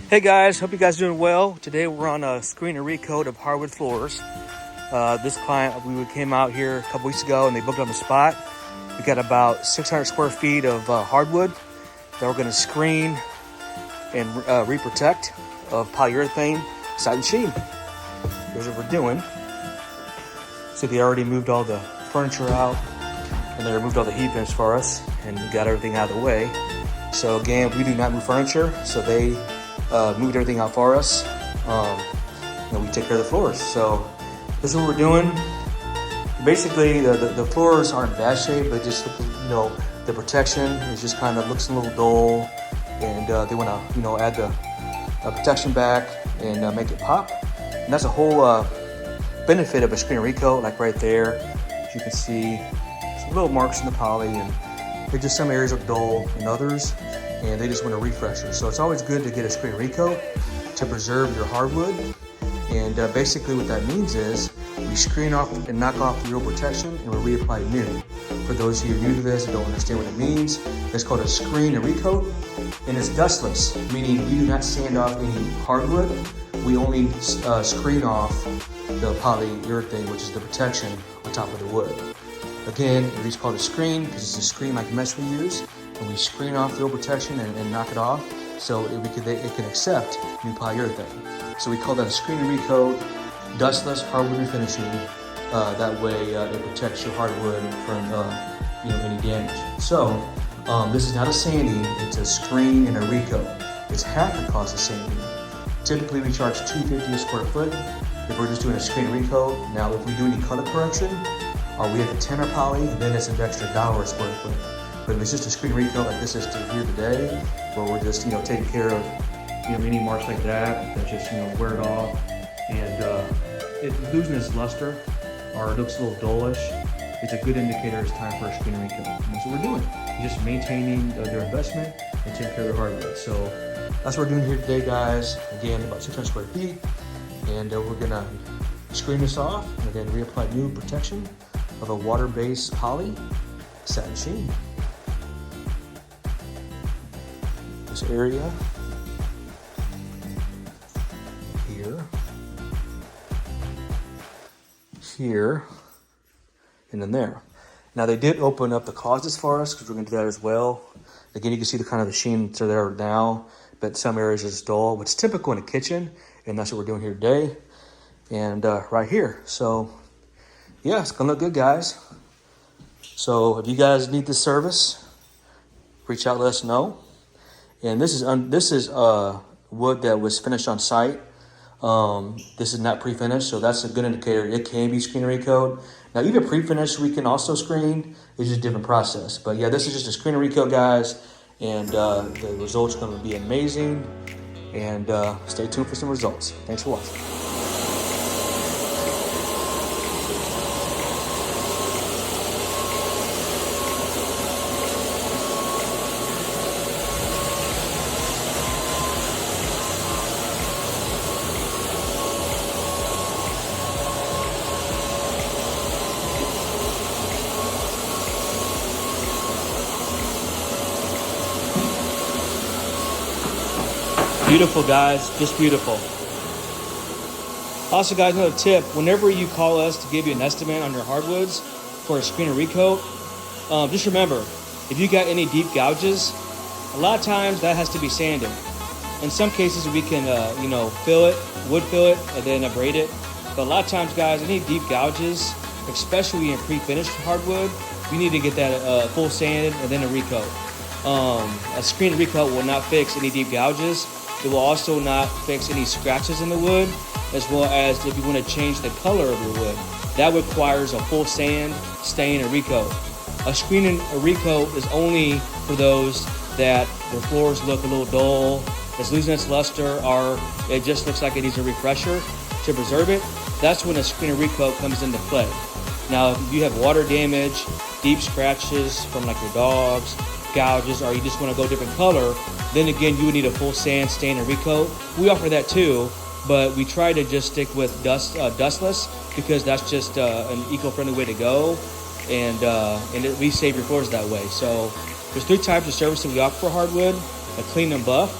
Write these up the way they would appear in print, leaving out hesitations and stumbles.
Hey guys, hope you guys are doing well. Today we're on a screen and recoat of hardwood floors. This client, we came out here a couple weeks ago and they booked on the spot. We got about 600 square feet of hardwood that we're going to screen and reprotect of polyurethane satin sheet. Here's what we're doing. So they already moved all the furniture out and they removed all the heat vents for us and got everything out of the way. So again, we do not move furniture, so they moved everything out for us. And we take care of the floors. So this is what we're doing. Basically, the floors aren't in bad shape, but just the protection is just kind of looks a little dull, and they want to add the protection back and make it pop. And that's a whole benefit of a screen recoat, like right there. As you can see, some little marks in the poly, and they're just some areas are dull and others, and they just want a refresher. So it's always good to get a screen recoat to preserve your hardwood. And basically what that means is we screen off and knock off the real protection and we reapply new. For those of you new to this and don't understand what it means, it's called a screen and recoat, and it's dustless, meaning we do not sand off any hardwood. We only screen off the polyurethane, which is the protection on top of the wood. Again, it's called a screen because it's a screen like mesh we use, and we screen off the real protection and knock it off so it can accept new polyurethane. So we call that a screen and recoat, dustless hardwood refinishing. That way it protects your hardwood from any damage. So this is not a sanding, it's a screen and a recoat. It's half the cost of sanding. Typically we charge $250 a square foot if we're just doing a screen and recoat. Now if we do any color correction, or we have a tenor poly, then it's an extra $1 a square foot. But if it's just a screen recoat like this is here today, where we're just taking care of any marks like that just wear it off, and it losing its luster or it looks a little dullish, it's a good indicator it's time for a screen recoat. And that's what we're doing. Just maintaining their investment and taking care of their hardwood. So that's what we're doing here today, guys. Again, about 600 square feet, and we're gonna screen this off and then reapply new protection of a water-based poly satin sheen. This area here, and then there. Now they did open up the closets for us because we're going to do that as well. Again, you can see the kind of the sheen that's there now, but some areas is dull, which is typical in a kitchen, and that's what we're doing here today. And right here, so yeah, it's gonna look good, guys. So if you guys need this service, reach out, let us know. And this is wood that was finished on site. This is not pre-finished, so that's a good indicator. It can be screen recoat. Now, even pre-finished, we can also screen. It's just a different process. But yeah, this is just a screen recoat, guys, and the results are going to be amazing. And stay tuned for some results. Thanks for watching. Beautiful, guys, just beautiful. Also, guys, another tip, whenever you call us to give you an estimate on your hardwoods for a screen and recoat, just remember, if you got any deep gouges, a lot of times that has to be sanded. In some cases, we can, fill it, wood fill it, and then abrade it. But a lot of times, guys, any deep gouges, especially in pre-finished hardwood, you need to get that full sanded and then a recoat. A screen and recoat will not fix any deep gouges. It will also not fix any scratches in the wood, as well as if you want to change the color of your wood. That requires a full sand, stain, and recoat. A screen and a recoat is only for those that their floors look a little dull, it's losing its luster, or it just looks like it needs a refresher to preserve it. That's when a screen and recoat comes into play. Now, if you have water damage, deep scratches from like your dogs, gouges, or you just want to go different color, then again, you would need a full sand, stain, and recoat. We offer that too, but we try to just stick with dustless because that's just an eco-friendly way to go, and we save your floors that way. So there's 3 types of service that we offer for hardwood: a clean and buff,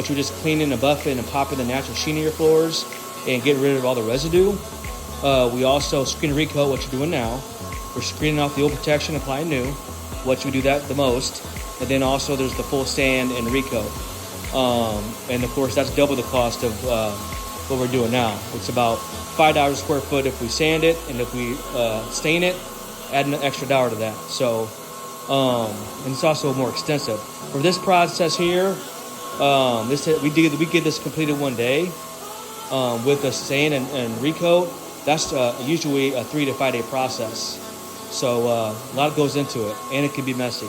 but you're just cleaning and buffing and popping the natural sheen in your floors and getting rid of all the residue. We also screen and recoat, what you're doing now. We're screening off the old protection, applying new, what we do that the most. And then also there's the full sand and recoat. And of course that's double the cost of what we're doing now. It's about $5 a square foot if we sand it, and if we stain it, add an extra $1 to that. So, and it's also more extensive. For this process here, we get this completed one day with the sand and recoat. That's usually a 3 to 5 day process. So a lot goes into it, and it can be messy.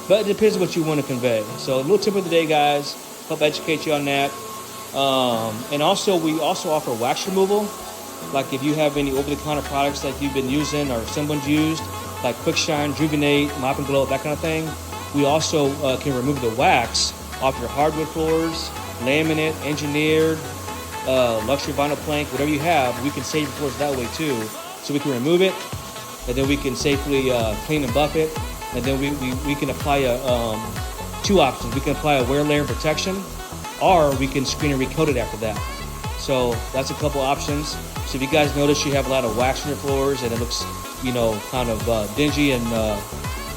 But it depends on what you want to convey. So a little tip of the day, guys. Help educate you on that. And also, we also offer wax removal. Like if you have any over-the-counter products that you've been using or someone's used, like Quick Shine, Rejuvenate, Mop and Glow, that kind of thing, we also can remove the wax off your hardwood floors, laminate, engineered, luxury vinyl plank, whatever you have. We can save your floors that way too. So we can remove it, and then we can safely clean and buff it, and then we can apply two options. We can apply a wear layer protection, or we can screen and recoat it after that. So that's a couple options. So if you guys notice you have a lot of wax on your floors and it looks, kind of dingy and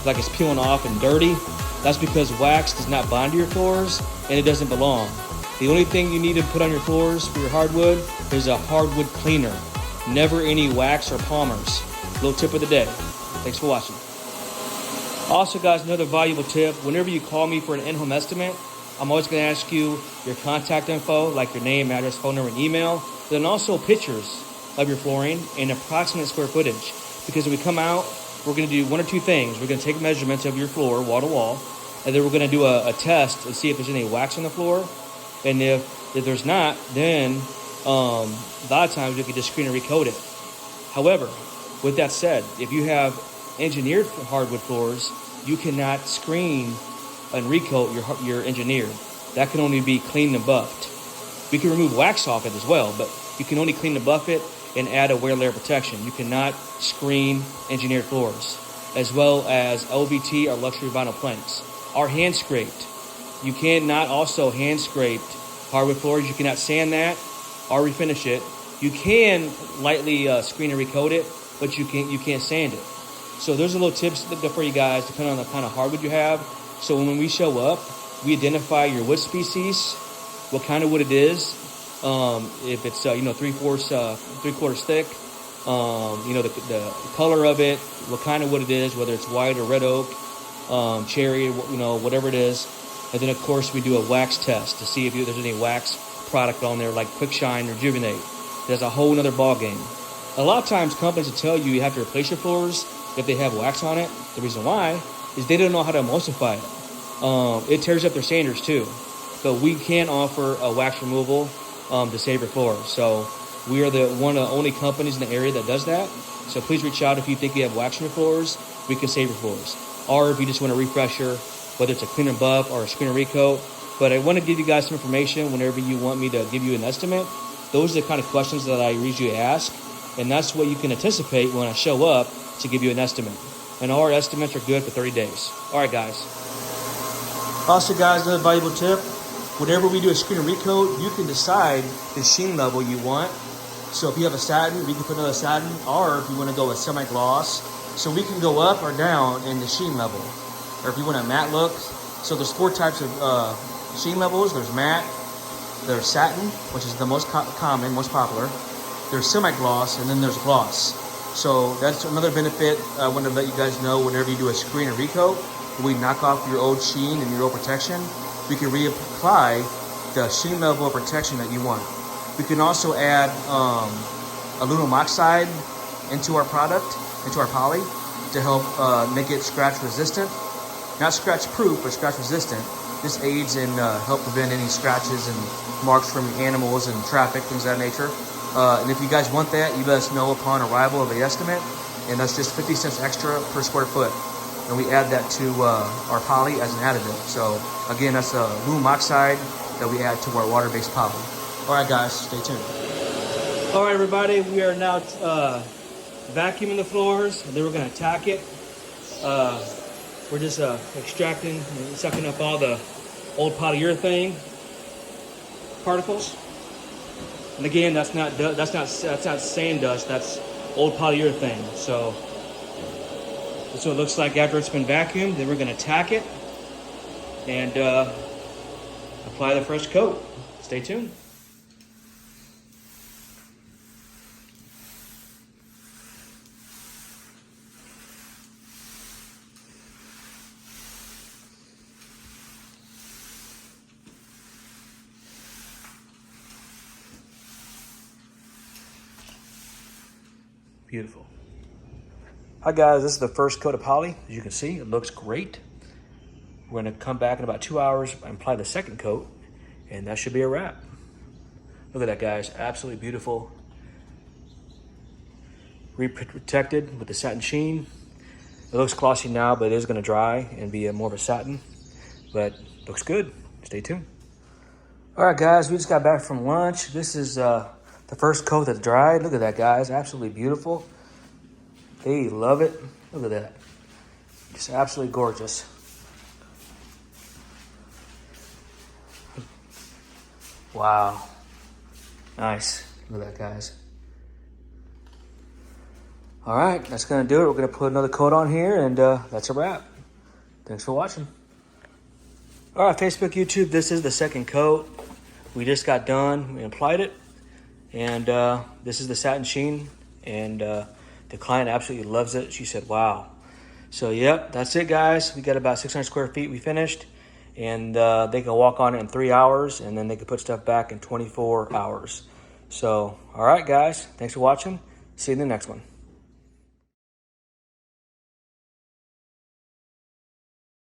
like it's peeling off and dirty, that's because wax does not bond to your floors and it doesn't belong. The only thing you need to put on your floors for your hardwood is a hardwood cleaner. Never any wax or Palmer's. Little tip of the day. Thanks for watching. Also, guys, another valuable tip. Whenever you call me for an in-home estimate, I'm always going to ask you your contact info, like your name, address, phone number, and email. Then also pictures of your flooring and approximate square footage. Because when we come out, we're going to do one or two things. We're going to take measurements of your floor, wall to wall, and then we're going to do a test and see if there's any wax on the floor. And if there's not, then a lot of times we can just screen and recoat it. However, with that said, if you have engineered hardwood floors, you cannot screen and recoat your engineered. That can only be cleaned and buffed. We can remove wax off it as well, but you can only clean and buff it and add a wear layer protection. You cannot screen engineered floors, as well as LVT or luxury vinyl planks. Or hand scraped. You cannot also hand scraped hardwood floors. You cannot sand that or refinish it. You can lightly screen and recoat it, but you can't sand it. So there's a little tips for you guys, depending on the kind of hardwood you have. So when we show up, we identify your wood species, what kind of wood it is, if it's 3/4 thick, the color of it, what kind of wood it is, whether it's white or red oak, cherry, whatever it is. And then of course we do a wax test to see if there's any wax product on there, like Quick Shine or Rejuvenate. There's a whole other ball game. A lot of times companies will tell you have to replace your floors if they have wax on it. The reason why is they don't know how to emulsify it. It tears up their standards too. But we can offer a wax removal to save your floors. So we are one of the only companies in the area that does that. So please reach out if you think you have wax on your floors. We can save your floors. Or if you just want a refresher, whether it's a clean and buff or a screen and recoat. But I want to give you guys some information whenever you want me to give you an estimate. Those are the kind of questions that I usually ask. And that's what you can anticipate when I show up to give you an estimate. And our estimates are good for 30 days. All right, guys. Also, guys, another valuable tip. Whenever we do a screen and recoat, you can decide the sheen level you want. So if you have a satin, we can put another satin. Or if you want to go with semi-gloss, so we can go up or down in the sheen level. Or if you want a matte look. So there's 4 types of sheen levels. There's matte, there's satin, which is the most common, most popular. There's semi-gloss, and then there's gloss. So that's another benefit I want to let you guys know. Whenever you do a screen and recoat, we knock off your old sheen and your old protection. We can reapply the sheen level of protection that you want. We can also add aluminum oxide into our product, into our poly, to help make it scratch resistant. Not scratch proof, but scratch resistant. This aids in help prevent any scratches and marks from animals and traffic, things of that nature. And if you guys want that, you let us know upon arrival of the estimate. And that's just 50 cents extra per square foot. And we add that to our poly as an additive. So again, that's aluminum oxide that we add to our water-based poly. All right, guys, stay tuned. All right, everybody, we are now vacuuming the floors, and then we're going to tack it. We're just extracting and sucking up all the old polyurethane. particles. And again, that's not sand dust. That's old polyurethane. So this is what it looks like after it's been vacuumed. Then we're going to tack it and apply the fresh coat. Stay tuned. Beautiful. Hi guys, this is the first coat of poly. As you can see, it looks great. We're going to come back in about 2 hours and apply the second coat, and that should be a wrap. Look at that, guys. Absolutely beautiful. Reprotected with the satin sheen. It looks glossy now, but it is going to dry and be more of a satin. But looks good. Stay tuned. All right, guys, we just got back from lunch. This is the first coat that's dried. Look at that, guys. Absolutely beautiful. They love it. Look at that. Just absolutely gorgeous. Wow. Nice. Look at that, guys. All right, that's going to do it. We're going to put another coat on here, and that's a wrap. Thanks for watching. All right, Facebook, YouTube, this is the second coat. We just got done. We applied it. And this is the satin sheen, and the client absolutely loves it. She said, wow. So, yep, that's it, guys. We got about 600 square feet we finished, and they can walk on it in 3 hours, and then they can put stuff back in 24 hours. So, all right, guys, thanks for watching. See you in the next one.